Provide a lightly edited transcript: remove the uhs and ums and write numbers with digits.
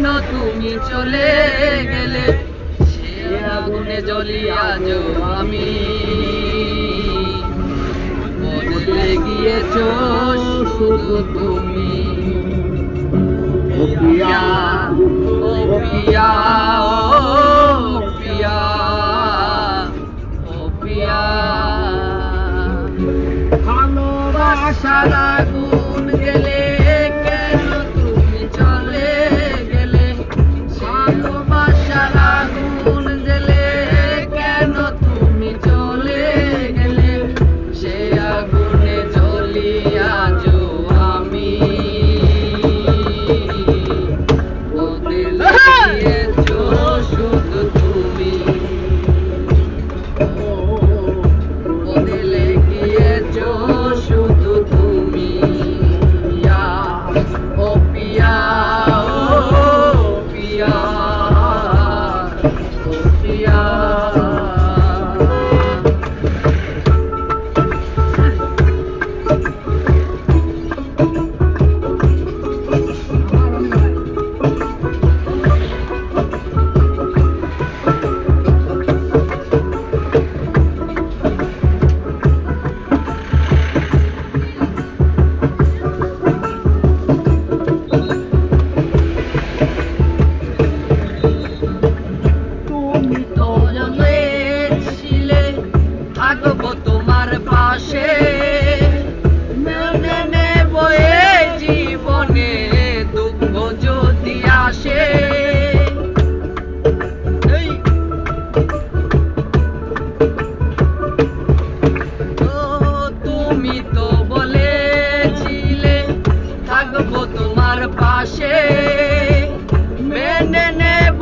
কেন তুমি চলে গেলে, সে আগুনে জ্বলি আজও আমি। বদলে গিয়েছো শুধু তুমি। ও পিয়া, ও পিয়া, ও পিয়া, ও পিয়া। ভালোবাসার আগুন গেলে কেন তুমি চলে গেলে, ভালোবাসার আগুন গেলে কেন তুমি চলে গেলে, সে আগুনে জ্বলি আজও আমি। বদলে গিয়েছো শুধু তুমি। বদলে গিয়েছো শুধু তুমি। পিয়া, ও পিয়া, ও পিয়া, ও পিয়া। থাকবো তোমার পাশে, মেনে নেব এই জীবনে দুঃখ যদি আসে। তুমি তো বলেছিলে থাকবো তোমার পাশে, মেনে নেব